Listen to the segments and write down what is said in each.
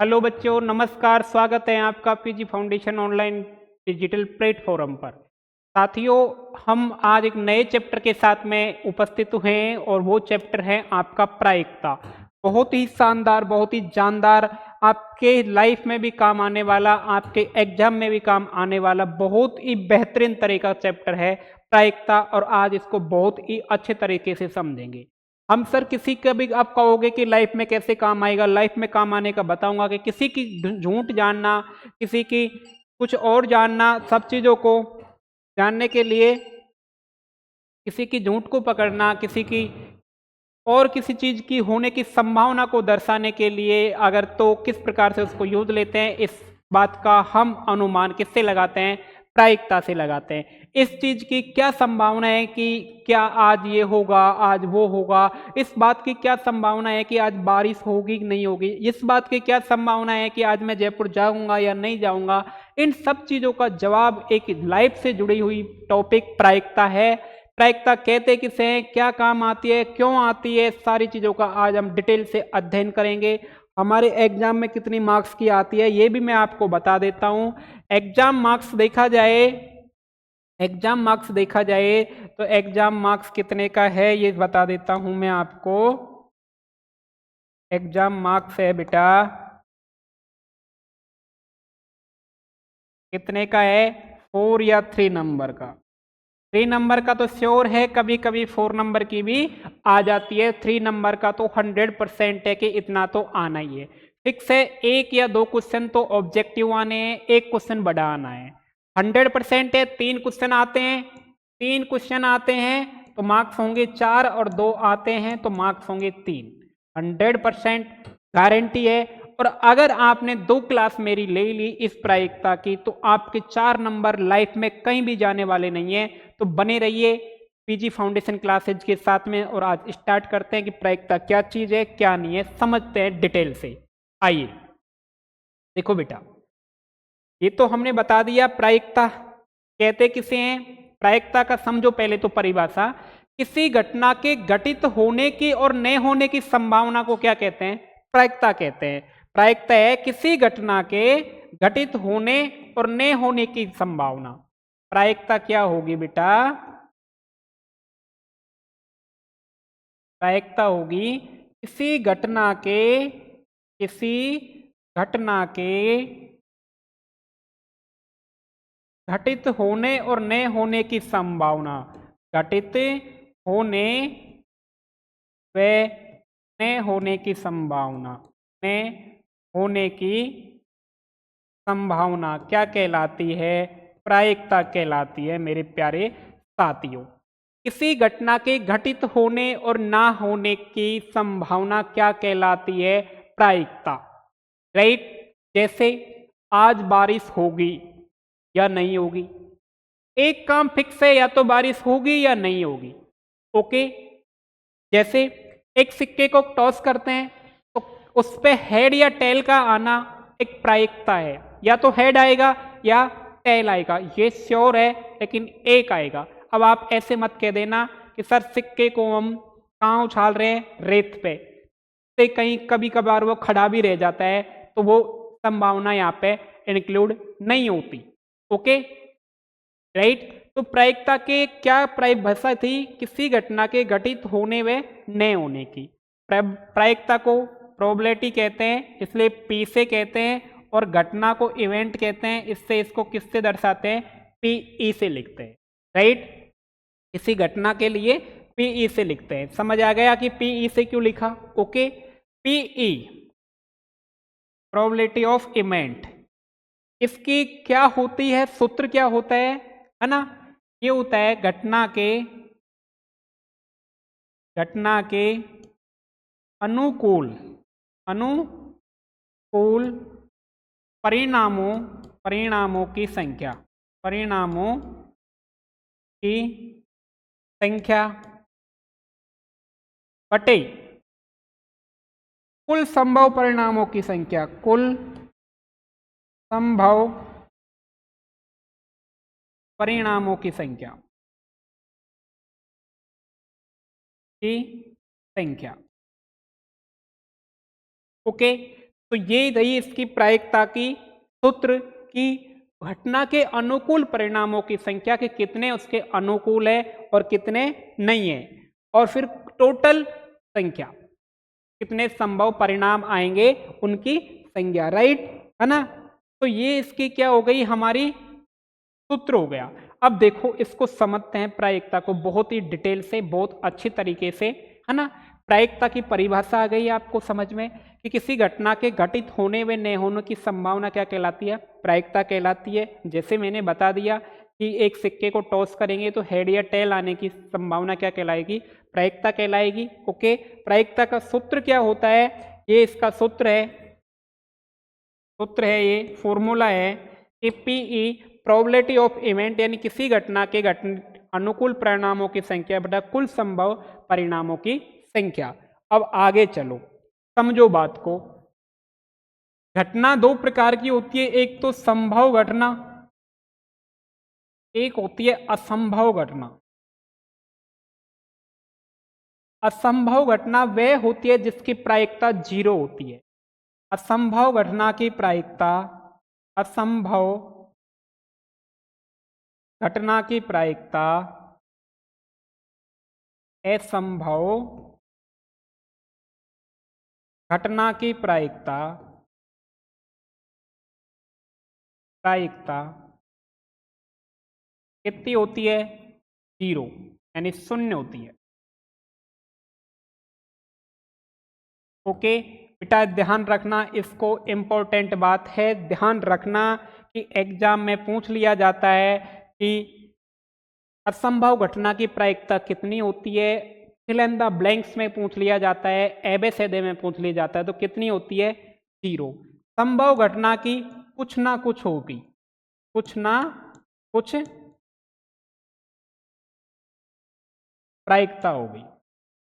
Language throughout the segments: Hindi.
हेलो बच्चों, नमस्कार। स्वागत है आपका PG foundation online digital platform पर। साथियों, हम आज एक नए चैप्टर के साथ में उपस्थित हैं और वो चैप्टर है आपका प्रायिकता। बहुत ही शानदार, बहुत ही जानदार, आपके लाइफ में भी काम आने वाला, आपके एग्जाम में भी काम आने वाला बहुत ही बेहतरीन तरह का चैप्टर है प्रायिकता। और आज इसको बहुत ही अच्छे तरीके से समझेंगे हम। सर, किसी का भी आप कहोगे कि लाइफ में कैसे काम आएगा, लाइफ में काम आने का बताऊंगा कि किसी की झूठ जानना, किसी की कुछ और जानना, सब चीज़ों को जानने के लिए, किसी की झूठ को पकड़ना, किसी की और किसी चीज़ की होने की संभावना को दर्शाने के लिए अगर तो किस प्रकार से उसको यूज लेते हैं, इस बात का हम अनुमान किससे लगाते हैं? प्रायिकता से लगाते हैं। इस चीज़ की क्या संभावना है कि क्या आज ये होगा, आज वो होगा, इस बात की क्या संभावना है कि आज बारिश होगी कि नहीं होगी, इस बात की क्या संभावना है कि आज मैं जयपुर जाऊंगा या नहीं जाऊंगा, इन सब चीज़ों का जवाब एक लाइफ से जुड़ी हुई टॉपिक प्रायिकता है। प्रायिकता कहते किसे हैं, क्या काम आती है, क्यों आती है, सारी चीज़ों का आज हम डिटेल से अध्ययन करेंगे। हमारे एग्जाम में कितनी मार्क्स की आती है ये भी मैं आपको बता देता हूँ। एग्जाम मार्क्स देखा जाए, एग्जाम मार्क्स देखा जाए तो एग्जाम मार्क्स कितने का है ये बता देता हूँ मैं आपको। एग्जाम मार्क्स है बेटा कितने का है, 4 या 3 नंबर का। 3 नंबर का तो श्योर है, कभी कभी 4 नंबर की भी आ जाती है। 3 नंबर का तो 100% है कि इतना तो आना ही है। फिक्स है, 1 या 2 क्वेश्चन तो ऑब्जेक्टिव आने हैं, 1 क्वेश्चन बड़ा आना है। 100% है, 3 क्वेश्चन आते हैं, 3 क्वेश्चन आते हैं तो मार्क्स होंगे 4 और 2 आते हैं तो मार्क्स होंगे 3। 100% गारंटी है। और अगर आपने 2 क्लास मेरी ले ली इस प्रायिकता की तो आपके 4 नंबर लाइफ में कहीं भी जाने वाले नहीं है। तो बने रहिए पीजी फाउंडेशन क्लासेज के साथ में। और आज स्टार्ट करते हैं कि प्रायिकता क्या चीज है, क्या नहीं है, समझते हैं डिटेल से। आइए देखो बेटा, ये तो हमने बता दिया प्रायिकता कहते किसे हैं। प्रायिकता का समझो पहले तो परिभाषा। किसी घटना के घटित होने की और न होने की संभावना को क्या कहते हैं? प्रायिकता कहते हैं। प्रायिकता है किसी घटना के घटित होने और न होने की संभावना। प्रायिकता क्या होगी बेटा? प्रायिकता होगी किसी घटना के, किसी घटना के घटित होने और न होने की संभावना। घटित होने व न होने की संभावना, न होने की संभावना क्या कहलाती है? प्रायिकता कहलाती है मेरे प्यारे साथियों। किसी घटना के घटित होने और ना होने की संभावना क्या कहलाती है? प्रायिकता। राइट। जैसे आज बारिश होगी या नहीं होगी, एक काम फिक्स है, या तो बारिश होगी या नहीं होगी। ओके। जैसे एक सिक्के को टॉस करते हैं तो उस पे हेड या टेल का आना एक प्रायिकता है। या तो हेड आएगा या टेल आएगा, ये श्योर है, लेकिन एक आएगा। अब आप ऐसे मत कह देना कि सर सिक्के को हम कहाँ उछाल रहे हैं, रेत पे, से कहीं कभी कभार वो खड़ा भी रह जाता है, तो वो संभावना यहाँ पे इंक्लूड नहीं होती। Okay, right. तो प्रायिकता के क्या परिभाषा थी? किसी घटना के घटित होने व न होने की। प्रायिकता को प्रोबेबिलिटी कहते हैं, इसलिए पी से कहते हैं, और घटना को इवेंट कहते हैं, इससे इसको किससे दर्शाते हैं? पीई से लिखते हैं। राइट। किसी घटना के लिए पीई से लिखते हैं। समझ आ गया कि पीई से क्यों लिखा? Okay. PE probability of event, इसकी क्या होती है, सूत्र क्या होता है ना? ये होता है घटना के अनुकूल अनुकूल परिणामों की संख्या, परिणामों की संख्या बटे कुल संभव परिणामों की संख्या, कुल संभव परिणामों की संख्या की संख्या। ओके। तो ये रही इसकी प्रायिकता की सूत्र की घटना के अनुकूल परिणामों की संख्या के कितने उसके अनुकूल है और कितने नहीं है, और फिर टोटल संख्या कितने संभव परिणाम आएंगे उनकी संख्या, राइट है ना। तो ये इसकी क्या हो गई, हमारी सूत्र हो गया। अब देखो इसको समझते हैं प्रायिकता को बहुत ही डिटेल से, बहुत अच्छी तरीके से, है ना। प्रायिकता की परिभाषा आ गई आपको समझ में कि किसी घटना के घटित होने व न होने की संभावना क्या कहलाती है, प्रायिकता कहलाती है। जैसे मैंने बता दिया कि एक सिक्के को टॉस करेंगे तो हेड या टेल आने की संभावना क्या कहलाएगी, प्रायिकता कहलाएगी। ओके, प्रायिकता का सूत्र क्या होता है, ये इसका सूत्र है ये फॉर्मूला है कि पीई प्रोबेबिलिटी ऑफ इवेंट, यानी किसी घटना के अनुकूल परिणामों की संख्या बटा कुल संभव परिणामों की संख्या। अब आगे चलो समझो बात को। घटना दो प्रकार की होती है, एक तो संभव घटना, एक होती है असंभव घटना। असंभव घटना वह होती है जिसकी प्रायिकता 0 होती है। असंभव घटना की प्रायिकता, असंभव घटना की प्रायिकता असंभव घटना की प्रायिकता कितनी होती है, 0 यानी 0 होती है। ओके बेटा ध्यान रखना, इसको इम्पोर्टेंट बात है, ध्यान रखना कि एग्जाम में पूछ लिया जाता है कि असंभव घटना की प्रायिकता कितनी होती है, फिल इन द ब्लैंक्स में पूछ लिया जाता है, एबेसेडे में पूछ लिया जाता है, तो कितनी होती है, 0। संभव घटना की कुछ ना कुछ होगी, कुछ ना कुछ प्रायिकता होगी,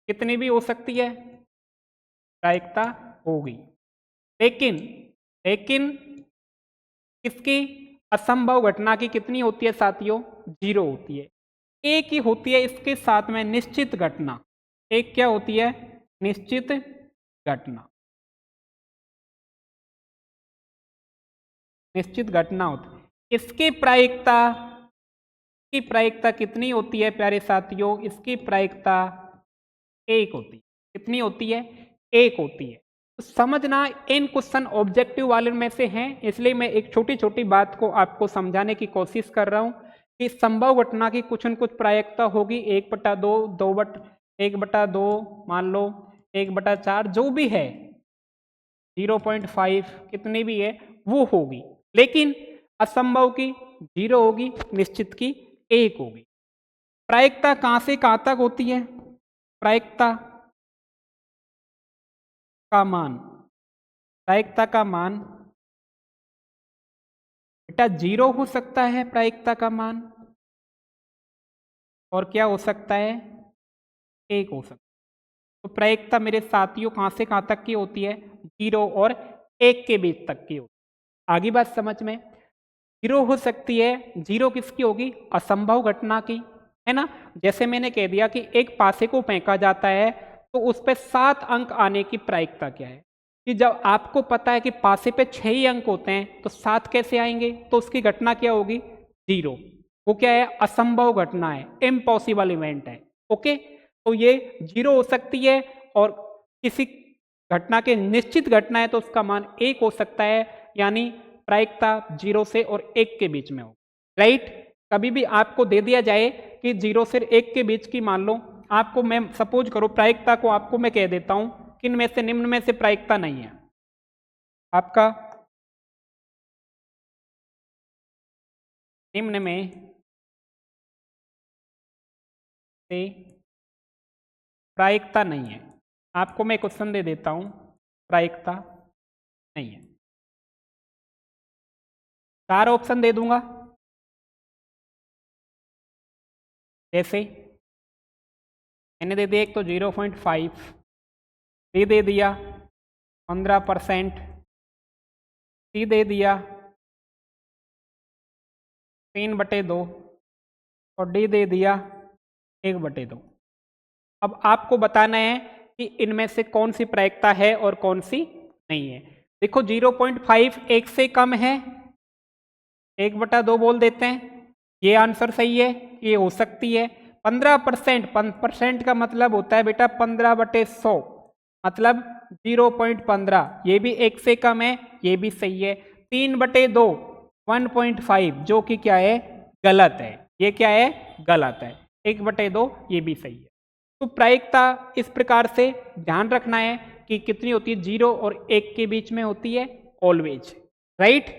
कितनी भी हो सकती है प्रायिकता होगी, लेकिन किसकी, असंभव घटना की कितनी होती है साथियों, 0 होती है। एक ही होती है इसके साथ में निश्चित घटना, एक क्या होती है, निश्चित घटना, निश्चित घटना होती है। इसकी प्रायिकता कितनी होती है प्यारे साथियों, इसकी प्रायिकता 1 होती है। कितनी होती है, 1 होती है। तो समझना इन क्वेश्चन ऑब्जेक्टिव वाले में से हैं, इसलिए मैं एक छोटी छोटी बात को आपको समझाने की कोशिश कर रहा हूं कि संभव घटना की कुछ न कुछ प्रायिकता होगी, 1/2, 1/2 मान लो, 1/4 जो भी है, 0.5 कितनी भी है वो होगी, लेकिन असंभव की 0 होगी, निश्चित की 1 होगी। प्रायिकता कहां से कहां तक होती है, प्रायिकता का मान, प्रायिकता का मान बेटा 0 हो सकता है प्रायिकता का मान, और क्या हो सकता है, 1 हो सकता है। तो प्रायिकता मेरे साथियों कहां से कहां तक की होती है, 0 और 1 के बीच तक की होती है। आगे बात समझ में, 0 हो सकती है, 0 किसकी होगी, असंभव घटना की, है ना। जैसे मैंने कह दिया कि एक पासे को फेंका जाता है तो उस पर 7 अंक आने की प्रायिकता क्या है, कि जब आपको पता है कि पासे पे 6 ही अंक होते हैं तो 7 कैसे आएंगे, तो उसकी घटना क्या होगी, 0। वो क्या है, असंभव घटना है, इम्पॉसिबल इवेंट है। ओके, तो ये 0 हो सकती है, और किसी घटना के निश्चित घटना है तो उसका मान 1 हो सकता है, यानी प्रायिकता 0 से और 1 के बीच में हो, राइट। कभी भी आपको दे दिया जाए कि 0 से 1 के बीच की, मान लो आपको, मैं सपोज करो प्रायिकता को आपको मैं कह देता हूं किन में से, निम्न में से प्रायिकता नहीं है आपका, निम्न में से प्रायिकता नहीं है। आपको मैं क्वेश्चन दे देता हूं, प्रायिकता नहीं है, 4 ऑप्शन दे दूंगा। जैसे मैंने दे दिया, एक तो 0.5, बी दे दिया 15%, सी दे दिया 3/2 और डी दे दिया 1/2। अब आपको बताना है कि इनमें से कौन सी प्रायिकता है और कौन सी नहीं है। देखो 0.5 1 से कम है, 1/2 बोल देते हैं, ये आंसर सही है, ये हो सकती है। 15% का मतलब होता है बेटा 15/100, मतलब 0.15, ये भी 1 से कम है, ये भी सही है। 3/2 1.5 जो कि क्या है, गलत है, ये क्या है, गलत है। 1/2 ये भी सही है। तो प्रायिकता इस प्रकार से ध्यान रखना है कि कितनी होती है, 0 और 1 के बीच में होती है ऑलवेज, राइट।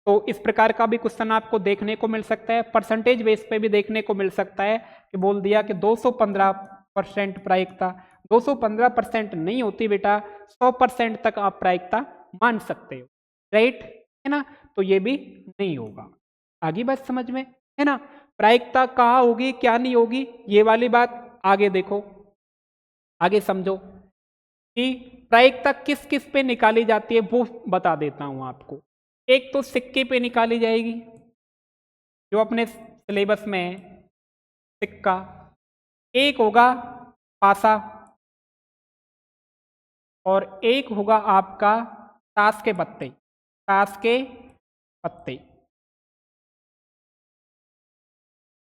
तो इस प्रकार का भी क्वेश्चन आपको देखने को मिल सकता है, परसेंटेज बेस पे भी देखने को मिल सकता है कि बोल दिया कि 215% प्रायिकता। 215% नहीं होती बेटा, 100% तक आप प्रायिकता मान सकते हो, राइट, है ना। तो ये भी नहीं होगा। आगे बात समझ में, है ना। प्रायिकता कहाँ होगी, क्या नहीं होगी, ये वाली बात आगे देखो, आगे समझो कि प्रायिकता किस किस पे निकाली जाती है, वो बता देता हूं आपको। एक तो सिक्के पे निकाली जाएगी, जो अपने सिलेबस में है, सिक्का। एक होगा पासा, और एक होगा आपका ताश के पत्ते, ताश के पत्ते।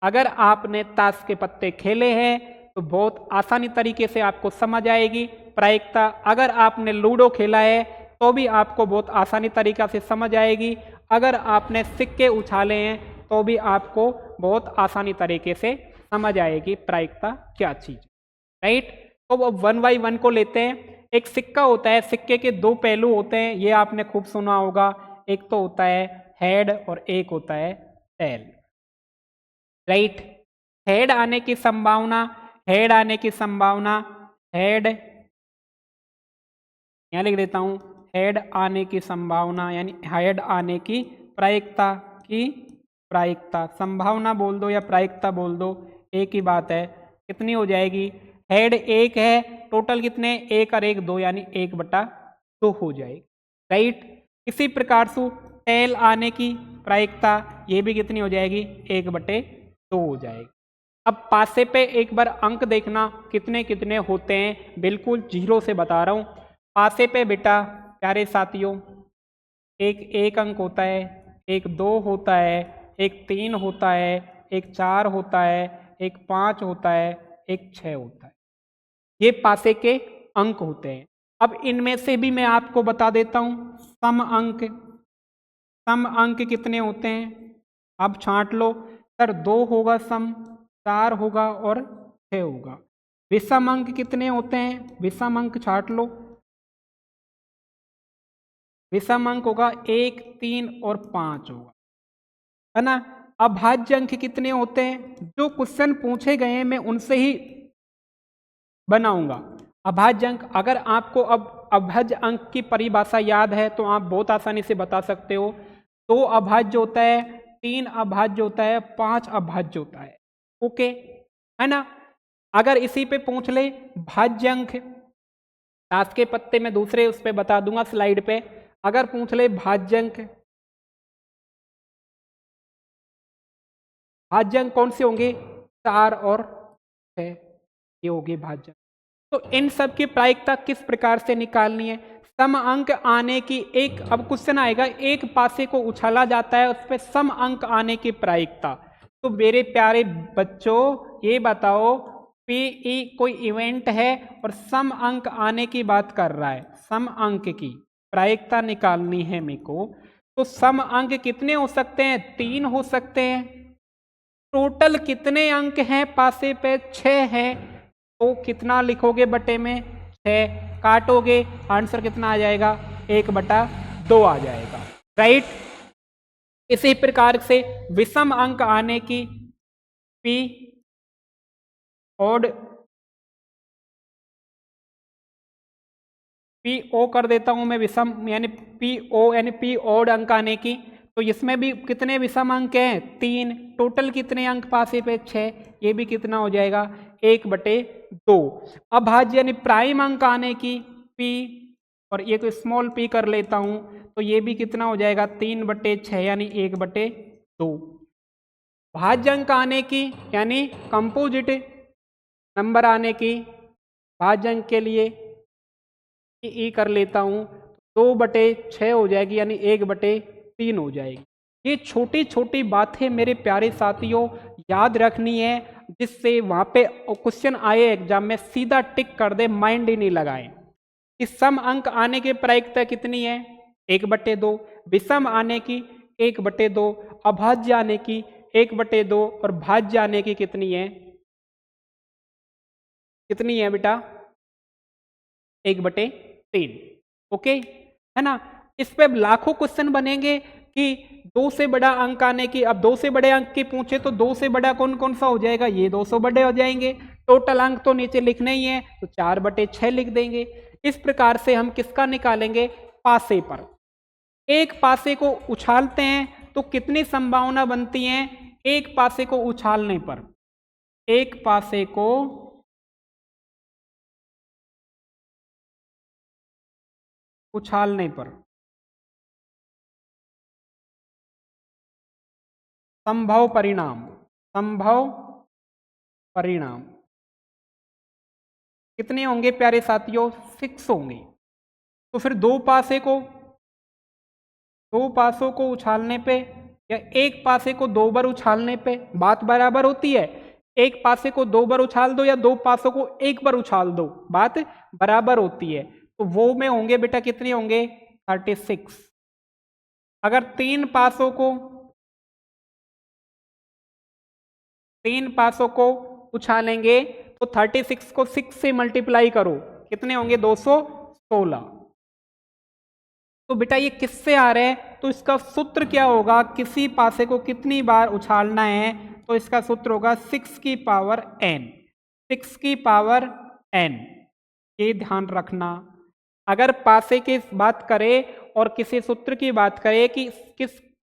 अगर आपने ताश के पत्ते खेले हैं तो बहुत आसानी तरीके से आपको समझ आएगी प्रायिकता। अगर आपने लूडो खेला है तो भी आपको बहुत आसानी तरीका से समझ आएगी। अगर आपने सिक्के उछाले हैं तो भी आपको बहुत आसानी तरीके से समझ आएगी प्रायिकता क्या चीज, राइट। तो अब 1 बाई 1 को लेते हैं। एक सिक्का होता है, सिक्के के दो पहलू होते हैं, ये आपने खूब सुना होगा। एक तो होता है हेड और एक होता है टेल, राइट। हेड आने की संभावना, हेड आने की संभावना, हेड यहां लिख देता हूं, हेड आने की संभावना यानी हेड आने की प्रायिकता, की प्रायिकता, संभावना बोल दो या प्रायिकता बोल दो, एक ही बात है। कितनी हो जाएगी, हेड 1 है, टोटल कितने, 1 और 1 2 यानी 1/2 हो जाएगी, राइट। इसी प्रकार से टेल आने की प्रायिकता, ये भी कितनी हो जाएगी, 1/2 हो जाएगी। अब पासे पे एक बार अंक देखना कितने कितने होते हैं, बिल्कुल 0 से बता रहा हूं। पासे पे बेटा प्यारे साथियों, एक अंक होता है, एक 2 होता है, एक 3 होता है, एक 4 होता है, एक 5 होता है, एक 6 होता है। ये पासे के अंक होते हैं। अब इनमें से भी मैं आपको बता देता हूं सम अंक। सम अंक कितने होते हैं, अब छांट लो सर। 2 होगा सम, 4 होगा और 6 होगा। विषम अंक कितने होते हैं, विषम अंक छांट लो। विषम अंक होगा 1 3 और 5 होगा, है ना। अभाज्य अंक कितने होते हैं, जो क्वेश्चन पूछे गए हैं मैं उनसे ही बनाऊंगा। अभाज्य अंक, अगर आपको अब अभाज्य अंक की परिभाषा याद है तो आप बहुत आसानी से बता सकते हो। 2 अभाज्य होता है, 3 अभाज्य होता है, 5 अभाज्य होता है, ओके, है ना। अगर इसी पे पूछ ले भाज्य अंक, ताश के पत्ते में दूसरे उस पे बता दूंगा स्लाइड पे। अगर पूछ ले भाज्य अंक, भाज्य अंक कौन से होंगे, 4 और 6, ये होगी भाज्य। तो इन सब की प्रायिकता किस प्रकार से निकालनी है, सम अंक आने की एक, अब क्वेश्चन आएगा एक पासे को उछाला जाता है उस पर सम अंक आने की प्रायिकता। तो मेरे प्यारे बच्चों ये बताओ, पीई कोई इवेंट है और सम अंक आने की बात कर रहा है, सम अंक की प्रायिकता निकालनी है मेरे को। तो सम अंक कितने हो सकते हैं, 3 हो सकते हैं। टोटल कितने अंक हैं पासे पे, 6 हैं। तो कितना लिखोगे बटे में, 6 काटोगे, आंसर कितना आ जाएगा, 1/2 आ जाएगा, राइट। इसी प्रकार से विषम अंक आने की पी ओड, पी ओ कर देता हूं मैं विषम, यानी पी ओ यानी पी ओड अंक आने की। तो इसमें भी कितने विषम अंक हैं, 3। टोटल कितने अंक पासे पे, 6, ये भी कितना हो जाएगा, 1/2। अभाज्य यानी प्राइम अंक आने की पी, और ये तो स्मॉल पी कर लेता हूं, तो ये भी कितना हो जाएगा, 3/6 यानी 1/2। भाज्य अंक आने की यानी कंपोजिट नंबर आने की, भाज्य अंक के लिए ई कर लेता हूं, 2/6 हो जाएगी, यानी 1/3 हो जाएगी। ये छोटी छोटी बातें मेरे प्यारे साथियों याद रखनी है, जिससे वहाँ पे क्वेश्चन आए एग्जाम में सीधा टिक कर दे, माइंड ही नहीं लगाए। कि सम अंक आने की प्रायिकता कितनी है? 1/2। विषम आने की 1/2, अभाज्य आने की 1/2 और भाज्य आने की कितनी है? कितनी है बेटा? 1/3। ओके है ना। इस पे लाखों क्वेश्चन बनेंगे कि 2 से बड़ा अंक आने की। अब 2 से बड़े अंक की पूछे तो 2 से बड़ा कौन कौन सा हो जाएगा? ये 200 बड़े हो जाएंगे। टोटल अंक तो नीचे लिखने ही है, तो 4/6 लिख देंगे। इस प्रकार से हम किसका निकालेंगे? पासे पर। एक पासे को उछालते हैं तो कितनी संभावना बनती है? एक पासे को उछालने पर, एक पासे को उछालने पर संभव परिणाम, संभव परिणाम कितने होंगे प्यारे साथियों? 6 होंगे। तो फिर दो पासों को उछालने पे या एक पासे को 2 बार उछालने पे बात बराबर होती है। एक पासे को 2 बार उछाल दो या 2 पासों को 1 बार उछाल दो, बात बराबर होती है। तो वो में होंगे बेटा कितने होंगे? 36। अगर तीन पासों को उछालेंगे तो 36 को 6 से मल्टीप्लाई करो, कितने होंगे? 216। तो बेटा ये किससे आ रहा है? तो इसका सूत्र क्या होगा? किसी पासे को कितनी बार उछालना है? तो इसका सूत्र होगा 6 की पावर n, 6 की पावर n। ये ध्यान रखना। अगर पासे की बात करें और किसी सूत्र की बात करें कि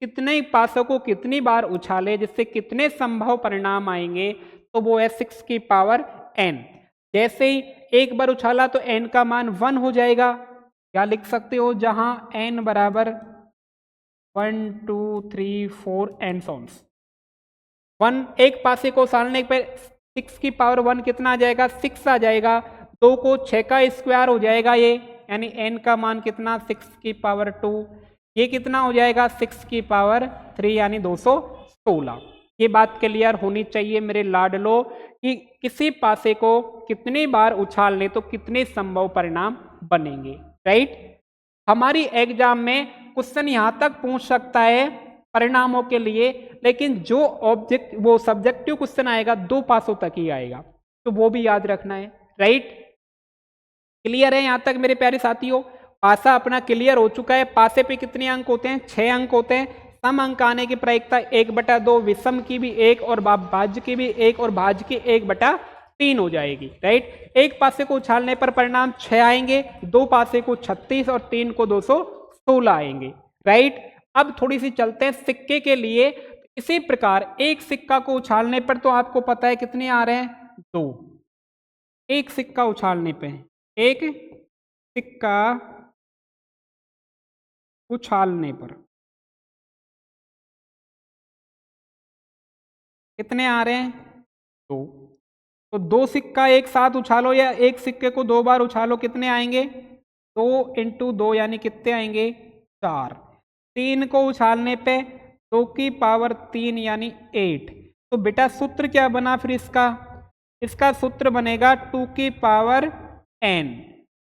कितने पासों को कितनी बार उछाले जिससे कितने संभव परिणाम आएंगे, तो वो है 6 की पावर n। जैसे ही एक बार उछाला तो n का मान 1 हो जाएगा। क्या लिख सकते हो? जहां n बराबर 1 2 3 4 एंड सॉन्स 1, एक पासे को उछालने पर 6 की पावर 1 कितना आ जाएगा? 6 आ जाएगा। 2 को 6 का स्क्वायर हो जाएगा ये, यानी n का मान कितना? 6 की पावर 2। ये कितना हो जाएगा? 6 की पावर 3, यानी 216। ये बात क्लियर होनी चाहिए मेरे लाडलो कि किसी पासे को कितनी बार उछालने तो कितने संभव परिणाम बनेंगे, राइट। हमारी एग्जाम में क्वेश्चन यहां तक पूछ सकता है परिणामों के लिए, लेकिन जो वो सब्जेक्टिव क्वेश्चन आएगा 2 पासों तक ही आएगा, तो वो भी याद रखना है, राइट। क्लियर है यहां तक मेरे प्यारे साथियों? पासा अपना क्लियर हो चुका है। पासे पे कितने अंक होते हैं? 6 अंक होते हैं। सम अंक आने की प्रायिकता 1/2, विषम की भी 1 और भाज्य की भी 1 और भाज्य की 1/3 हो जाएगी, राइट। एक पासे को उछालने पर परिणाम 6 आएंगे, 2 पासे को 36 और 3 को 216 आएंगे, राइट। अब थोड़ी सी चलते हैं सिक्के के लिए। इसी प्रकार एक सिक्का को उछालने पर तो आपको पता है कितने आ रहे हैं? 2। एक सिक्का उछालने पे, एक सिक्का उछालने पर कितने आ रहे हैं? 2। तो 2 सिक्का एक साथ उछालो या एक सिक्के को 2 बार उछालो, कितने आएंगे? 2 × 2 यानी कितने आएंगे? 4। 3 को उछालने पे 2 की पावर 3 यानी 8। तो बेटा सूत्र क्या बना फिर इसका? इसका सूत्र बनेगा 2 की पावर n,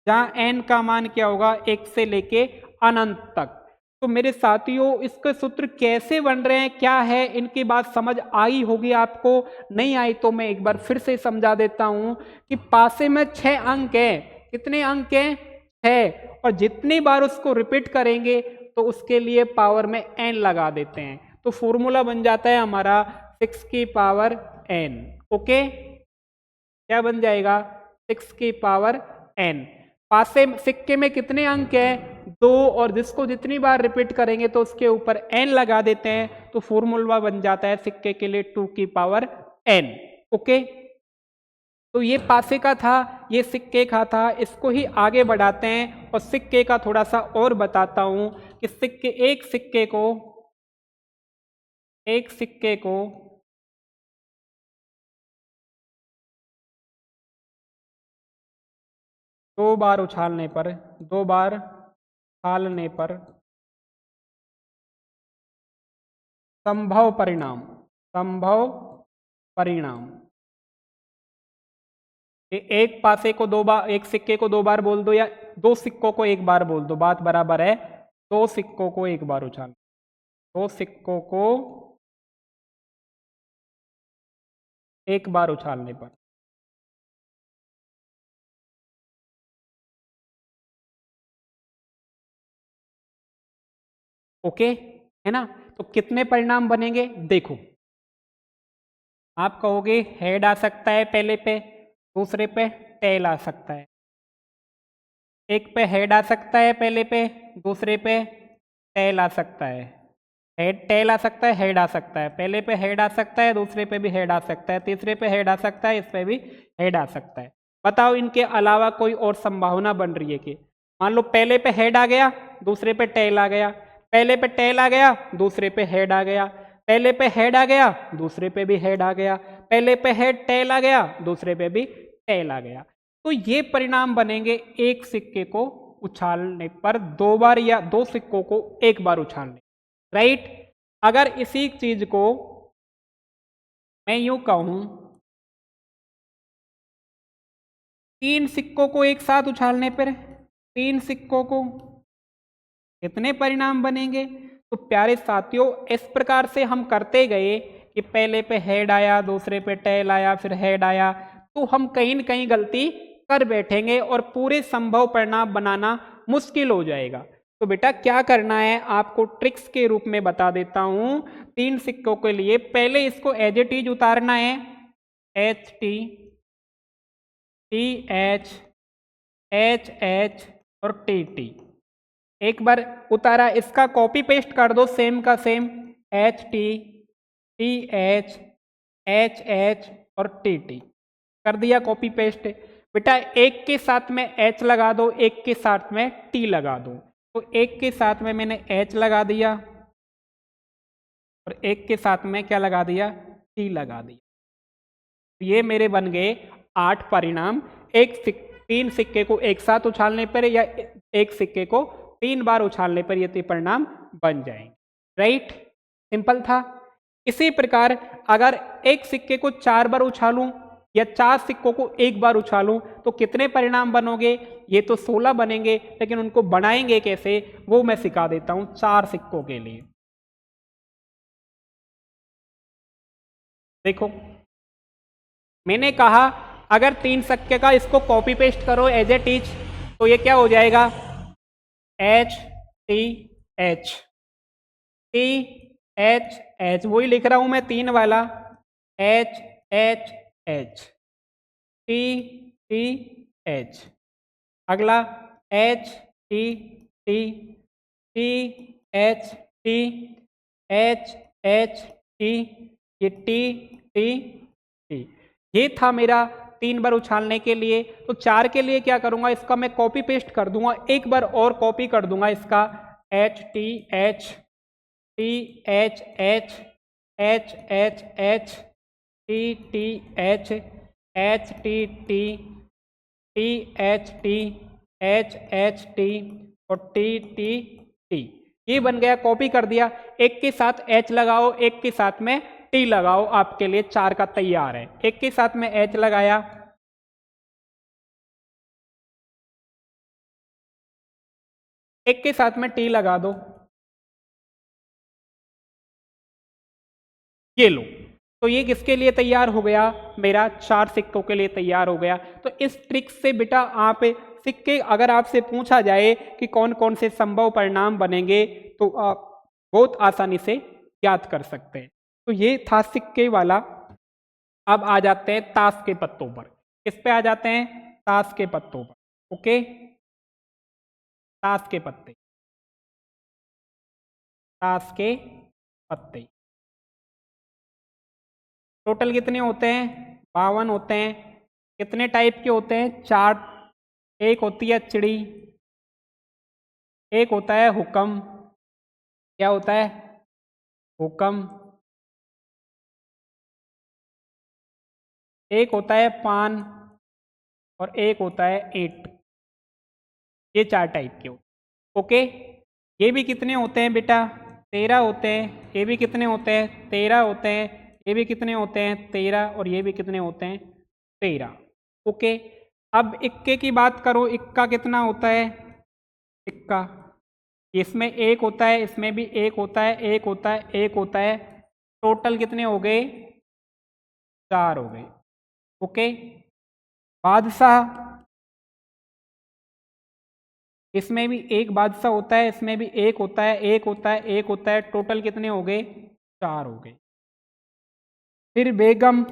जहां n का मान क्या होगा? 1 से लेके अनंत तक। तो मेरे साथियों इसके सूत्र कैसे बन रहे हैं, क्या है, इनकी बात समझ आई होगी आपको। नहीं आई तो मैं एक बार फिर से समझा देता हूं कि पासे में 6 अंक है। कितने अंक हैं? 6। और जितनी बार उसको रिपीट करेंगे तो उसके लिए पावर में n लगा देते हैं, तो फॉर्मूला बन जाता है हमारा 6 की पावर n। ओके, क्या बन जाएगा? 6 की पावर n। पासे सिक्के में कितने अंक है? 2, और जिसको जितनी बार रिपीट करेंगे तो उसके ऊपर n लगा देते हैं, तो फॉर्मूला बन जाता है सिक्के के लिए 2 की पावर n। ओके, तो ये पासे का था, ये सिक्के का था। इसको ही आगे बढ़ाते हैं और सिक्के का थोड़ा सा और बताता हूं कि एक सिक्के को 2 बार उछालने पर, 2 बार उछालने पर संभव परिणाम, संभव परिणाम। एक पासे को दो बार, एक सिक्के को दो बार बोल दो या दो सिक्कों को एक बार बोल दो, बात बराबर है। दो सिक्कों को एक बार उछाल, दो सिक्कों को एक बार उछालने पर। ओके है ना। तो कितने परिणाम बनेंगे देखो, आप कहोगे हेड आ सकता है पहले पे, दूसरे पे टेल आ सकता है। एक पे हेड आ सकता है पहले पे, दूसरे पे टेल आ सकता है। हेड टेल आ सकता है, हेड आ सकता है, पहले पे हेड आ सकता है, दूसरे पे भी हेड आ सकता है, तीसरे पे हेड आ सकता है, इस पे भी हेड आ सकता है। बताओ इनके अलावा कोई और संभावना बन रही है कि मान लो पहले पे हेड आ गया, दूसरे पे टेल आ गया, पहले पे टेल आ गया, दूसरे पे हेड आ गया, पहले पे हेड आ गया, दूसरे पे भी हेड आ गया, पहले पे हेड टेल आ गया, दूसरे पे भी टेल आ गया। तो ये परिणाम बनेंगे एक सिक्के को उछालने पर दो बार या दो सिक्कों को एक बार उछालने, राइट। अगर इसी चीज को मैं यूं कहूं, तीन सिक्कों को एक साथ उछालने पर, तीन सिक्कों को कितने परिणाम बनेंगे। तो प्यारे साथियों इस प्रकार से हम करते गए कि पहले पे हेड आया, दूसरे पे टेल आया, फिर हेड आया, तो हम कहीं न कहीं गलती कर बैठेंगे और पूरे संभव परिणाम बनाना मुश्किल हो जाएगा। तो बेटा क्या करना है, आपको ट्रिक्स के रूप में बता देता हूं। तीन सिक्कों के लिए पहले इसको एज इट इज उतारना है, H T, T H, H H और टी टी। एक बार उतारा, इसका कॉपी पेस्ट कर दो सेम का same, H T, T H, H H और टी टी कर दिया कॉपी पेस्ट। बेटा एक के साथ में एच लगा दो, एक के साथ में टी लगा दो। तो एक के साथ में मैंने एच लगा दिया और एक के साथ में क्या लगा दिया, टी लगा दिया। ये मेरे बन गए 8 परिणाम। तीन सिक्के को एक साथ उछालने पर या एक सिक्के को 3 बार उछालने पर ये परिणाम बन जाएंगे, राइट। सिंपल था। इसी प्रकार अगर एक सिक्के को 4 बार उछालूं या 4 सिक्कों को एक बार उछालूं तो कितने परिणाम बनोगे, ये तो 16 बनेंगे, लेकिन उनको बनाएंगे कैसे वो मैं सिखा देता हूं 4 सिक्कों के लिए। देखो मैंने कहा अगर 3 सिक्के का इसको कॉपी पेस्ट करो एज ए टीच, तो ये क्या हो जाएगा, H T H, T H H, वही लिख रहा हूं मैं 3 वाला, H H H, T T H. अगला H T T, T H T, H H T, ये टी टी टी। ये था मेरा 3 बार उछालने के लिए। तो 4 के लिए क्या करूंगा, इसका मैं कॉपी पेस्ट कर दूंगा, एक बार और कॉपी कर दूंगा इसका, H T H, T H H, H H H, T T H, H T T, T H T, H H T और टी टी टी। ये बन गया, कॉपी कर दिया। एक के साथ एच लगाओ, एक के साथ में टी लगाओ, आपके लिए 4 का तैयार है। एक के साथ में एच लगाया, एक के साथ में टी लगा दो, ये लो। तो ये किसके लिए तैयार हो गया, मेरा 4 सिक्कों के लिए तैयार हो गया। तो इस ट्रिक से बेटा आप सिक्के अगर आपसे पूछा जाए कि कौन कौन से संभव परिणाम बनेंगे तो आप बहुत आसानी से याद कर सकते हैं। तो ये था सिक्के वाला। अब आ जाते हैं ताश के पत्तों पर। किस पे आ जाते हैं, ताश के पत्तों पर। ओके, ताश के पत्ते, ताश के पत्ते टोटल कितने होते हैं, 52 होते हैं। कितने टाइप के होते हैं, 4। एक होती है चिड़ी, एक होता है हुक्म, क्या होता है, हुक्म। एक होता है पान और एक होता है ईंट। ये 4 टाइप के होते हैं। ओके, ये भी कितने होते हैं बेटा, 13 होते हैं। ये भी कितने होते हैं, 13 होते हैं। ये भी कितने होते हैं, 13। और ये भी कितने होते हैं, 13। ओके, अब इक्के की बात करो, इक्का कितना होता है, इक्का इसमें एक होता है, इसमें भी एक होता है, एक होता है, एक होता है। टोटल कितने हो गए, 4 हो गए। ओके, बादशाह, इसमें भी एक बादशाह होता है, इसमें भी एक होता है, एक होता है, एक होता है। टोटल कितने हो गए, 4 हो गए। फिर बेगम,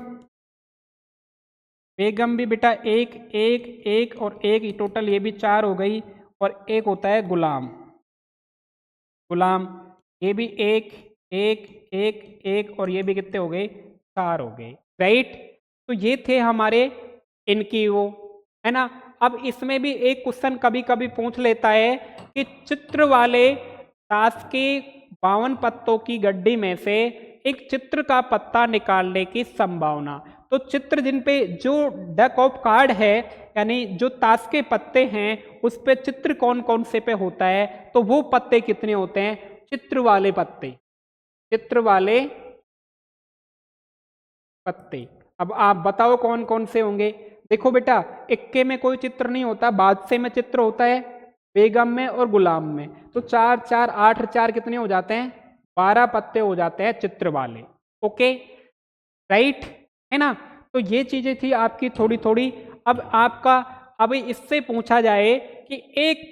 बेगम भी बेटा एक एक एक और एक, टोटल ये भी 4 हो गई। और एक होता है गुलाम, गुलाम ये भी एक एक एक एक और ये भी कितने हो गए, 4 हो गए। राइट, तो ये थे हमारे इनकी वो, है ना। अब इसमें भी एक क्वेश्चन कभी कभी पूछ लेता है कि चित्र वाले ताश के 52 पत्तों की गड्डी में से एक चित्र का पत्ता निकालने की संभावना। तो चित्र जिन पे जो डेक ऑफ कार्ड है, यानी जो ताश के पत्ते हैं, उस पे चित्र कौन कौन से पे होता है, तो वो पत्ते कितने होते हैं, चित्र वाले पत्ते, चित्र वाले पत्ते। अब आप बताओ कौन कौन से होंगे। देखो बेटा, इक्के में कोई चित्र नहीं होता, बादशाह में चित्र होता है, बेगम में और गुलाम में। तो 4 4 8 4 कितने हो जाते हैं, 12 पत्ते हो जाते हैं चित्र वाले। ओके, राइट, है ना। तो ये चीजें थी आपकी थोड़ी थोड़ी। अब आपका, अब इससे पूछा जाए कि एक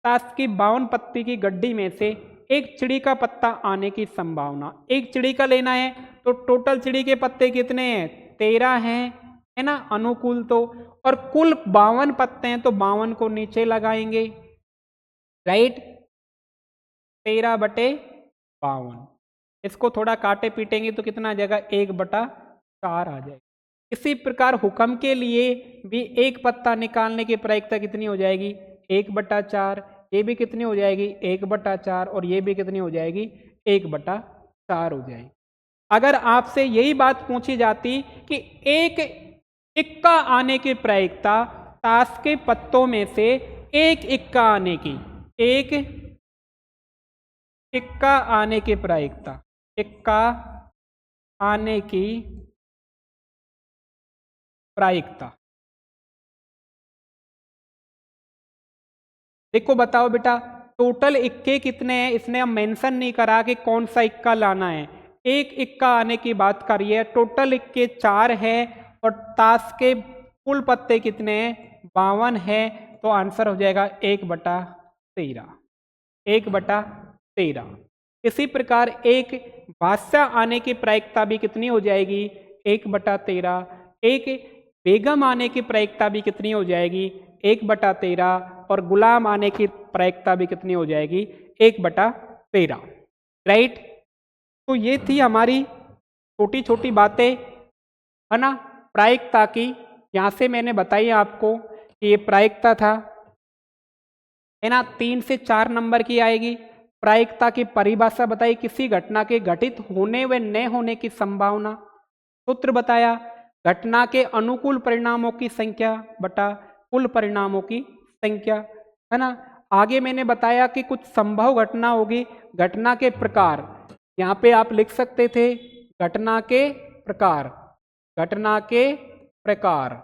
ताश की 52 पत्ती की गड्डी में से एक चिड़ी का पत्ता आने की संभावना, एक चिड़ी का लेना है, तो टोटल चिड़ी के पत्ते कितने हैं, 13 हैं, है ना, अनुकूल तो। और कुल 52 पत्ते हैं, तो 52 को नीचे लगाएंगे। राइट, 13/52, इसको थोड़ा काटे पीटेंगे तो कितना आ जाएगा, 1/4 आ जाएगा। इसी प्रकार हुक्म के लिए भी एक पत्ता निकालने की प्रायिकता कितनी हो जाएगी, 1/4। ये भी कितनी हो जाएगी, 1/4। और ये भी कितनी हो जाएगी, 1/4 हो जाएगी। अगर आपसे यही बात पूछी जाती कि एक इक्का आने की प्रायिकता ताश के पत्तों में से एक इक्का आने की, एक इक्का आने की प्रायिकता, इक्का आने की प्रायिकता, देखो बताओ बेटा, टोटल इक्के कितने हैं, इसने हम मेंशन नहीं करा कि कौन सा इक्का लाना है। एक इक्का आने की बात करिए, टोटल इक्के 4 है और ताश के कुल पत्ते कितने हैं, 52 है। तो आंसर हो जाएगा 1/13, 1/13। इसी प्रकार एक बादशाह आने की प्रायिकता भी कितनी हो जाएगी, 1/13। एक बेगम आने की प्रायिकता भी कितनी हो जाएगी, 1/13। और गुलाम आने की प्रायिकता भी कितनी हो जाएगी, 1/13। राइट, तो ये थी हमारी छोटी छोटी बातें, है ना, प्रायिकता की। यहाँ से मैंने बताई आपको कि ये प्रायिकता था, है ना, 3 से 4 नंबर की आएगी। प्रायिकता की परिभाषा बताई, किसी घटना के घटित होने व न होने की संभावना। सूत्र बताया, घटना के अनुकूल परिणामों की संख्या बटा कुल परिणामों की संख्या, है ना। आगे मैंने बताया कि कुछ संभव घटना होगी, घटना के प्रकार, यहाँ पे आप लिख सकते थे घटना के प्रकार, घटना के प्रकार।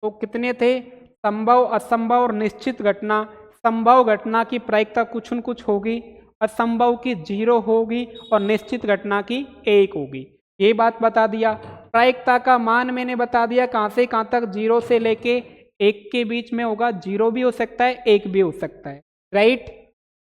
तो कितने थे, संभव, असंभव और निश्चित घटना। संभव घटना की प्रायिकता कुछ न कुछ होगी, असंभव की 0 होगी और निश्चित घटना की 1 होगी। ये बात बता दिया। प्रायिकता का मान मैंने बता दिया, कहाँ से कहाँ तक, 0 से लेके 1 के बीच में होगा। 0 भी हो सकता है, 1 भी हो सकता है। राइट,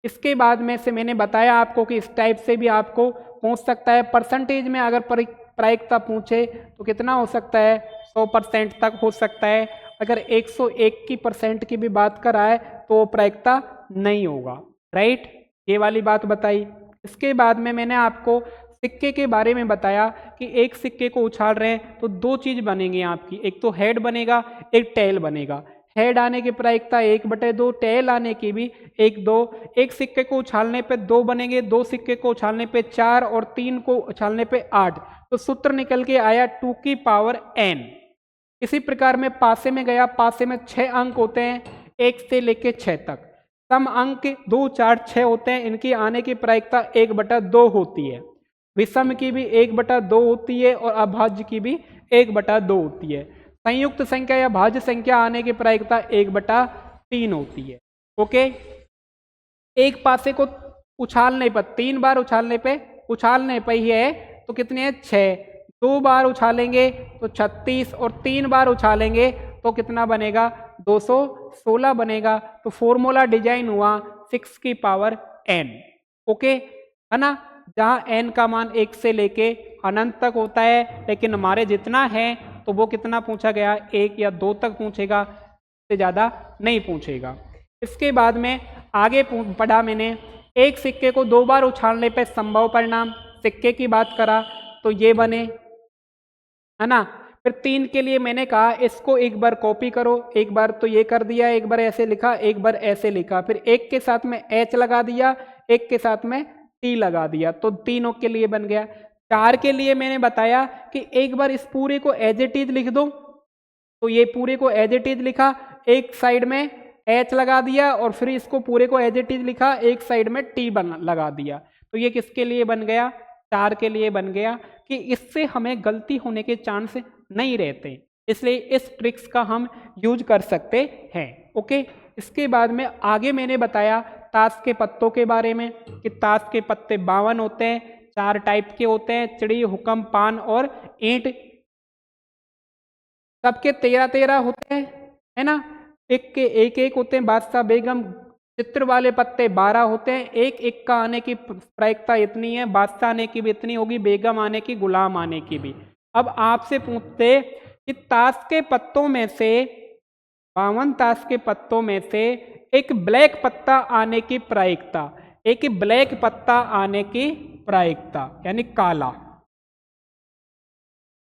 इसके बाद में से मैंने बताया आपको कि इस टाइप से भी आपको पूछ सकता है। परसेंटेज में अगर प्रायिकता पूछे तो कितना हो सकता है, 100% तक हो सकता है। अगर 101 की परसेंट की भी बात कराए तो प्रायिकता नहीं होगा। राइट, ये वाली बात बताई। इसके बाद में मैंने आपको सिक्के के बारे में बताया कि एक सिक्के को उछाल रहे हैं तो 2 चीज बनेंगी आपकी, एक तो हेड बनेगा, एक टेल बनेगा। हेड आने की प्रायिकता 1/2, टेल आने की भी 1/2। एक सिक्के को उछालने पे 2 बनेंगे, 2 सिक्के को उछालने पे 4 और 3 को उछालने पे 8। तो सूत्र निकल के आया 2 की पावर n। इसी प्रकार में पासे में गया, पासे में 6 अंक होते हैं, 1 से लेके 6 तक। सम अंक 2, 4, 6 होते हैं, इनकी आने की प्रायिकता 1/2 होती है। विषम की भी 1/2 होती है और अभाज्य की भी 1/2 होती है। संयुक्त संख्या या भाज्य संख्या आने की प्रायिकता 1/3 होती है। ओके, एक पासे को उछालने पर 3 बार उछालने पर ही है तो कितने हैं 6, 2 बार उछालेंगे तो 36 और 3 बार उछालेंगे तो कितना बनेगा 216 बनेगा। तो फॉर्मूला डिजाइन हुआ 6 की पावर n। ओके है ना, जहाँ n का मान 1 से लेके अनंत तक होता है, लेकिन हमारे जितना है तो वो कितना पूछा गया 1 या 2 तक पूछेगा, से ज़्यादा नहीं पूछेगा। इसके बाद में आगे पढ़ा मैंने, एक सिक्के को 2 बार उछालने पर संभव परिणाम, सिक्के की बात करा तो ये बने, है ना। फिर 3 के लिए मैंने कहा इसको एक बार कॉपी करो, एक बार तो ये कर दिया, एक बार ऐसे लिखा, एक बार ऐसे लिखा, फिर एक के साथ में h लगा दिया, एक के साथ में t लगा दिया, तो तीनों के लिए बन गया। 4 के लिए मैंने बताया कि एक बार इस पूरे को एज इट इज लिख दो, तो ये पूरे को एज इट इज लिखा, एक साइड में h लगा दिया और फिर इसको पूरे को एज इट इज लिखा, एक साइड में t लगा दिया। तो ये किसके लिए बन गया 4 के लिए बन गया कि इससे हमें गलती होने के चांस नहीं रहते, इसलिए इस ट्रिक्स का हम यूज कर सकते हैं। ओके, इसके बाद में आगे मैंने बताया ताश के पत्तों के बारे में कि ताश के पत्ते 52 होते हैं, 4 टाइप के होते हैं, चिड़ी, हुक्म, पान और ईंट। सबके 13-13 होते हैं, है ना, एक के एक होते हैं। बादशाह बेगम चित्र वाले पत्ते 12 होते हैं, एक का आने की प्रायिकता इतनी है, बादशाह आने की भी इतनी होगी, बेगम आने की, गुलाम आने की भी। अब आपसे पूछते कि ताश के पत्तों में से 52 ताश के पत्तों में से एक ब्लैक पत्ता आने की प्रायिकता, एक ब्लैक पत्ता आने की प्रायिकता यानी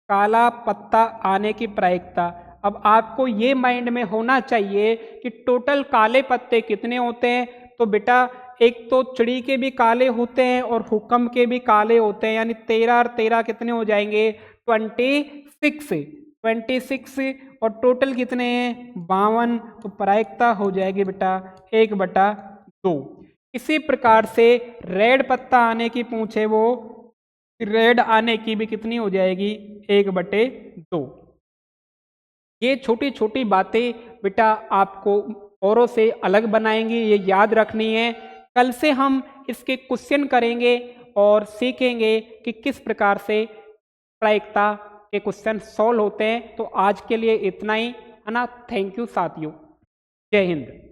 काला पत्ता आने की प्रायिकता। अब आपको ये माइंड में होना चाहिए कि टोटल काले पत्ते कितने होते हैं। तो बेटा एक तो चिड़ी के भी काले होते हैं और हुक्म के भी काले होते हैं, यानी 13 और 13 कितने हो जाएंगे 26 और टोटल कितने हैं 52, तो प्रायिकता हो जाएगी बेटा 1/2। इसी प्रकार से रेड पत्ता आने की पूछे वो, रेड आने की भी कितनी हो जाएगी 1/2। ये छोटी छोटी बातें बेटा आपको औरों से अलग बनाएंगी, ये याद रखनी है। कल से हम इसके क्वेश्चन करेंगे और सीखेंगे कि किस प्रकार से प्रायिकता के क्वेश्चन सॉल्व होते हैं। तो आज के लिए इतना ही, है ना। थैंक यू साथियों, जय हिंद।